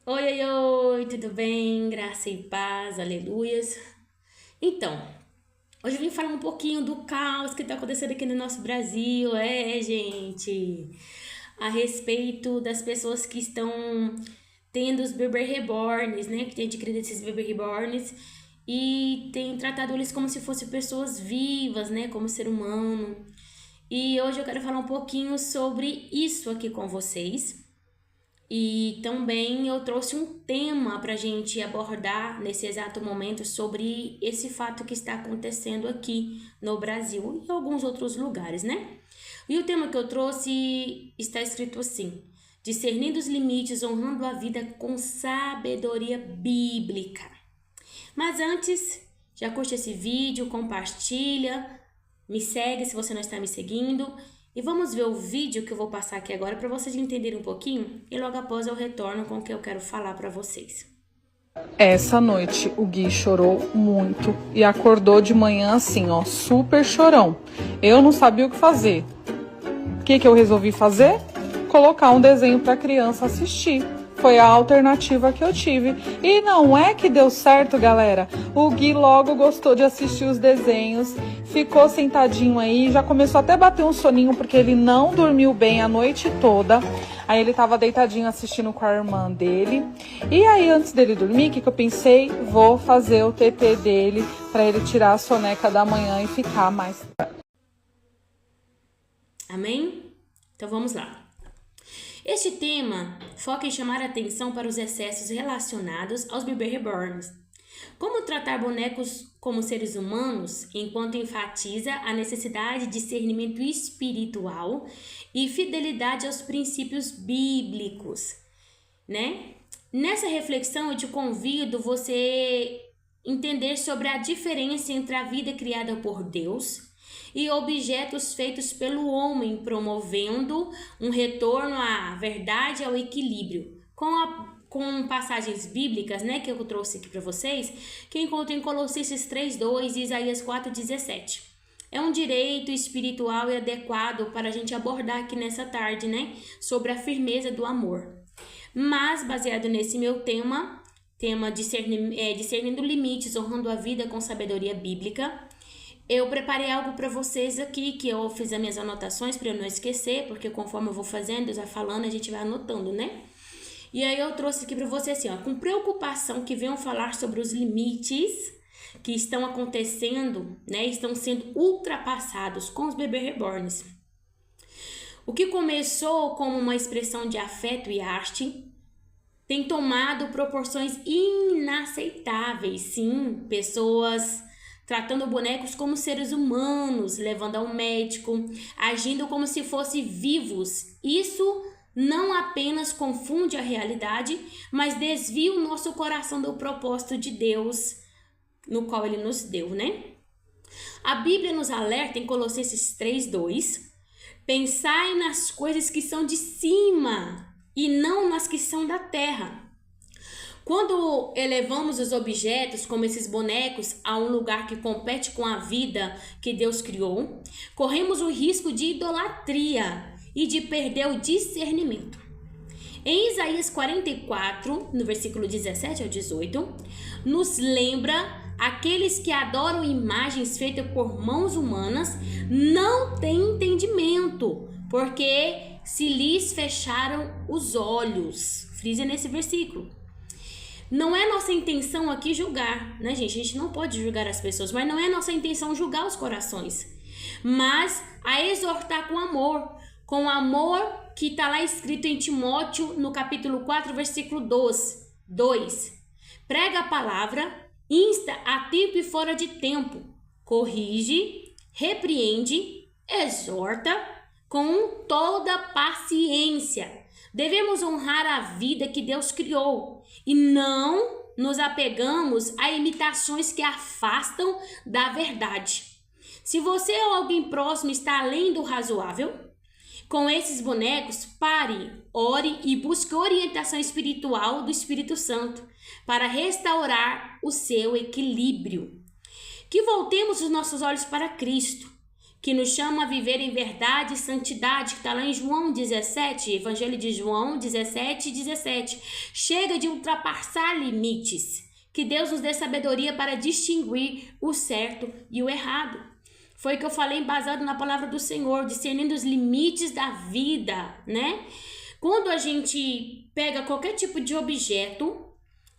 Oi, oi, oi, tudo bem? Graça e paz, aleluias. Então, hoje eu vim falar um pouquinho do caos que está acontecendo aqui no nosso Brasil, gente, a respeito das pessoas que estão tendo os bebê reborns, né? Que tem adquirido esses bebê reborns e tem tratado eles como se fossem pessoas vivas, né? Como ser humano. E hoje eu quero falar um pouquinho sobre isso aqui com vocês. E também eu trouxe um tema para a gente abordar nesse exato momento sobre esse fato que está acontecendo aqui no Brasil e em alguns outros lugares, né? E o tema que eu trouxe está escrito assim: discernindo os limites, honrando a vida com sabedoria bíblica. Mas antes, já curte esse vídeo, compartilha, me segue se você não está me seguindo. E vamos ver o vídeo que eu vou passar aqui agora para vocês entenderem um pouquinho. E logo após eu retorno com o que eu quero falar para vocês. Essa noite o Gui chorou muito e acordou de manhã assim, ó, super chorão. Eu não sabia o que fazer. O que eu resolvi fazer? Colocar um desenho para a criança assistir. Foi a alternativa que eu tive. E não é que deu certo, galera. O Gui logo gostou de assistir os desenhos, ficou sentadinho aí, já começou até a bater um soninho porque ele não dormiu bem a noite toda. Aí ele tava deitadinho assistindo com a irmã dele. E aí, antes dele dormir, o que eu pensei? Vou fazer o TT dele para ele tirar a soneca da manhã e ficar mais. Amém? Então vamos lá. Este tema foca em chamar a atenção para os excessos relacionados aos bebês reborns. Como tratar bonecos como seres humanos, enquanto enfatiza a necessidade de discernimento espiritual e fidelidade aos princípios bíblicos, né? Nessa reflexão eu te convido você entender sobre a diferença entre a vida criada por Deus e objetos feitos pelo homem, promovendo um retorno à verdade e ao equilíbrio. Com passagens bíblicas, né, que eu trouxe aqui para vocês, que encontram em Colossenses 3:2 e Isaías 4:17. É um direito espiritual e adequado para a gente abordar aqui nessa tarde, né, sobre a firmeza do amor. Mas, baseado nesse meu tema discernindo limites, honrando a vida com sabedoria bíblica, eu preparei algo para vocês aqui, que eu fiz as minhas anotações para eu não esquecer, porque conforme eu vou fazendo, eu já falando, a gente vai anotando, né? E aí eu trouxe aqui para você assim, ó, com preocupação que venham falar sobre os limites que estão acontecendo, né? Estão sendo ultrapassados com os bebês reborns. O que começou como uma expressão de afeto e arte tem tomado proporções inaceitáveis. Sim, pessoas tratando bonecos como seres humanos, levando ao médico, agindo como se fossem vivos. Isso não apenas confunde a realidade, mas desvia o nosso coração do propósito de Deus, no qual Ele nos deu, né? A Bíblia nos alerta em Colossenses 3:2: pensai nas coisas que são de cima e não nas que são da terra. Quando elevamos os objetos, como esses bonecos, a um lugar que compete com a vida que Deus criou, corremos o risco de idolatria e de perder o discernimento. Em Isaías 44, no versículo 17 ao 18, nos lembra: aqueles que adoram imagens feitas por mãos humanas não têm entendimento, porque se lhes fecharam os olhos. Frisa nesse versículo. Não é nossa intenção aqui julgar, né, gente? A gente não pode julgar as pessoas, mas não é nossa intenção julgar os corações, mas a exortar com amor que está lá escrito em Timóteo, no capítulo 4, versículo 2. Prega a palavra, insta a tempo e fora de tempo, corrige, repreende, exorta com toda paciência. Devemos honrar a vida que Deus criou e não nos apegamos a imitações que afastam da verdade. Se você ou alguém próximo está além do razoável com esses bonecos, pare, ore e busque orientação espiritual do Espírito Santo para restaurar o seu equilíbrio. Que voltemos os nossos olhos para Cristo, que nos chama a viver em verdade e santidade, que está lá em João 17, Evangelho de João 17:17. Chega de ultrapassar limites. Que Deus nos dê sabedoria para distinguir o certo e o errado. Foi o que eu falei embasado na palavra do Senhor, discernindo os limites da vida, né? Quando a gente pega qualquer tipo de objeto,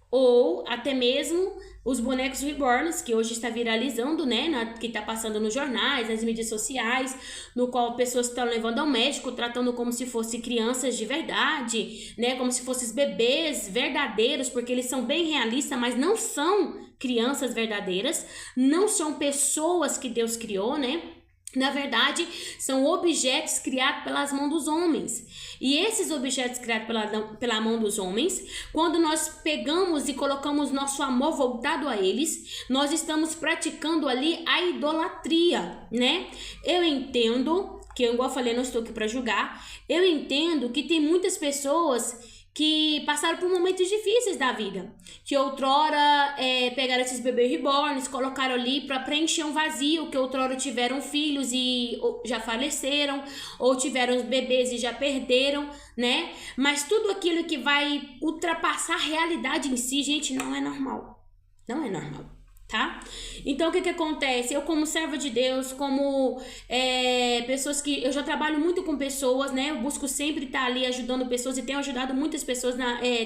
ou até mesmo os bonecos reborns, que hoje está viralizando, né? Que está passando nos jornais, nas mídias sociais, no qual pessoas estão levando ao médico, tratando como se fossem crianças de verdade, né? Como se fossem bebês verdadeiros, porque eles são bem realistas, mas não são crianças verdadeiras, não são pessoas que Deus criou, né? Na verdade, são objetos criados pelas mãos dos homens. E esses objetos criados pela mão dos homens, quando nós pegamos e colocamos nosso amor voltado a eles, nós estamos praticando ali a idolatria, né? Eu entendo, que eu, igual eu falei, não estou aqui para julgar, eu entendo que tem muitas pessoas que passaram por momentos difíceis da vida, que outrora pegaram esses bebês reborns, colocaram ali para preencher um vazio, que outrora tiveram filhos e já faleceram, ou tiveram bebês e já perderam, né? Mas tudo aquilo que vai ultrapassar a realidade em si, gente, não é normal. Não é normal. Tá? Então, o que acontece? Eu, como serva de Deus, como pessoas que... Eu já trabalho muito com pessoas, né? Eu busco sempre estar ali ajudando pessoas e tenho ajudado muitas pessoas,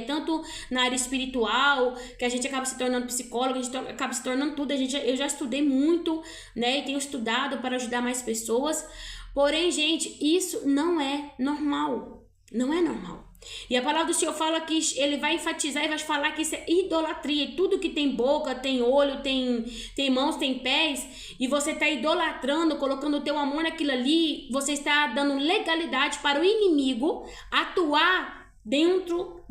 tanto na área espiritual, que a gente acaba se tornando psicólogo, a gente acaba se tornando tudo. Eu já estudei muito, né? E tenho estudado para ajudar mais pessoas. Porém, gente, isso não é normal. Não é normal. E a palavra do Senhor fala que ele vai enfatizar e vai falar que isso é idolatria. E tudo que tem boca, tem olho, tem mãos, tem pés, e você está idolatrando, colocando o teu amor naquilo ali, você está dando legalidade para o inimigo atuar dentro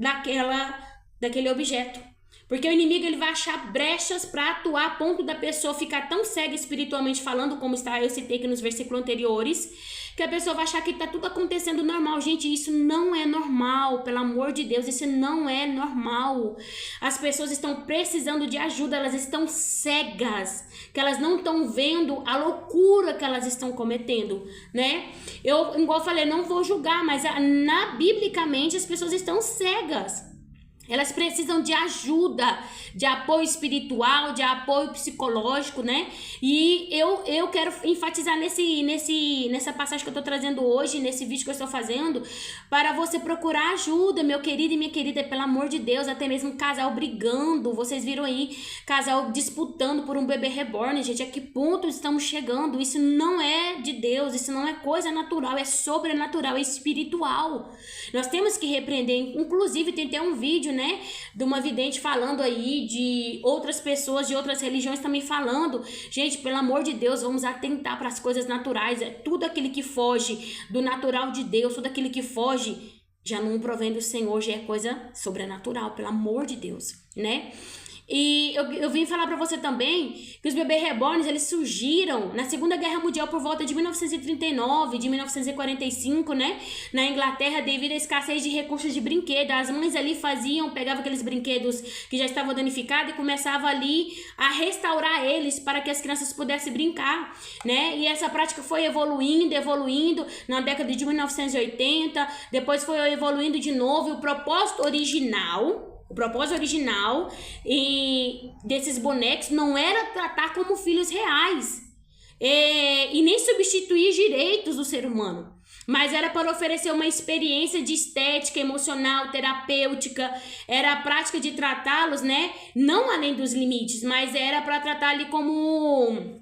daquele objeto. Porque o inimigo ele vai achar brechas para atuar a ponto da pessoa ficar tão cega espiritualmente falando, como eu citei aqui nos versículos anteriores, que a pessoa vai achar que está tudo acontecendo normal. Gente, isso não é normal, pelo amor de Deus, isso não é normal. As pessoas estão precisando de ajuda, elas estão cegas, que elas não estão vendo a loucura que elas estão cometendo, né? Eu, igual eu falei, não vou julgar, mas biblicamente as pessoas estão cegas. Elas precisam de ajuda, de apoio espiritual, de apoio psicológico, né? E eu quero enfatizar nessa passagem que eu tô trazendo hoje, nesse vídeo que eu estou fazendo, para você procurar ajuda, meu querido e minha querida, pelo amor de Deus, até mesmo casal brigando, vocês viram aí, casal disputando por um bebê reborn, gente, a que ponto estamos chegando? Isso não é de Deus, isso não é coisa natural, é sobrenatural, é espiritual. Nós temos que repreender, inclusive tem até um vídeo, né, de uma vidente falando aí, de outras pessoas de outras religiões também falando. Gente, pelo amor de Deus, vamos atentar para as coisas naturais. Tudo aquilo que foge do natural de Deus, tudo aquilo que foge já não provém do Senhor, já é coisa sobrenatural, pelo amor de Deus, né? E eu vim falar para você também que os bebês reborns, eles surgiram na Segunda Guerra Mundial por volta de 1939, de 1945, né? Na Inglaterra, devido à escassez de recursos de brinquedo. As mães ali pegavam aqueles brinquedos que já estavam danificados e começavam ali a restaurar eles para que as crianças pudessem brincar, né? E essa prática foi evoluindo na década de 1980, depois foi evoluindo de novo. E o propósito original desses bonecos não era tratar como filhos reais e nem substituir direitos do ser humano, mas era para oferecer uma experiência de estética, emocional, terapêutica. Era a prática de tratá-los, né, não além dos limites, mas era para tratar ali como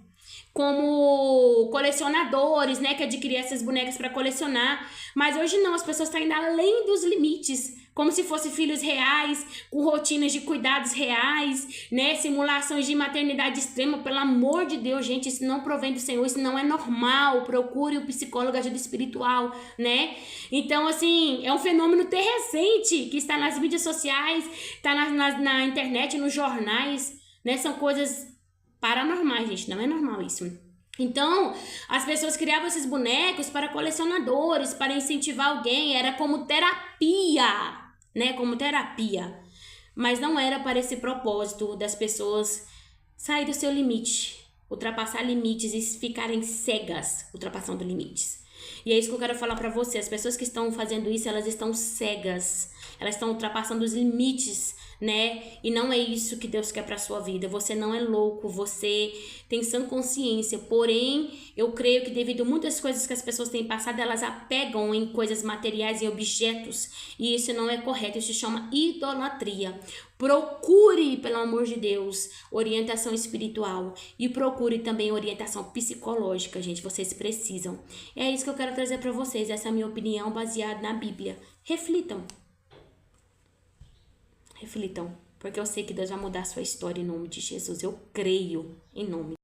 colecionadores, né, que adquiriam essas bonecas para colecionar. Mas hoje não, as pessoas estão indo além dos limites, como se fossem filhos reais, com rotinas de cuidados reais, né, simulações de maternidade extrema. Pelo amor de Deus, gente, isso não provém do Senhor, isso não é normal. Procure um psicólogo, ajuda espiritual, né? Então, assim, é um fenômeno até recente, que está nas mídias sociais, está na internet, nos jornais, né, são coisas paranormais, gente, não é normal isso. Então, as pessoas criavam esses bonecos para colecionadores, para incentivar alguém, era como terapia, né, como terapia, mas não era para esse propósito das pessoas sair do seu limite, ultrapassar limites e ficarem cegas, ultrapassando limites. E é isso que eu quero falar pra você. As pessoas que estão fazendo isso, elas estão cegas. Elas estão ultrapassando os limites, né? E não é isso que Deus quer pra sua vida. Você não é louco, você tem sã consciência. Porém, eu creio que devido a muitas coisas que as pessoas têm passado, elas apegam em coisas materiais e objetos. E isso não é correto, isso se chama idolatria. Procure, pelo amor de Deus, orientação espiritual e procure também orientação psicológica, gente. Vocês precisam. É isso que eu quero trazer pra vocês. Essa é a minha opinião baseada na Bíblia. Reflitam. Reflitam, porque eu sei que Deus vai mudar a sua história em nome de Jesus. Eu creio em nome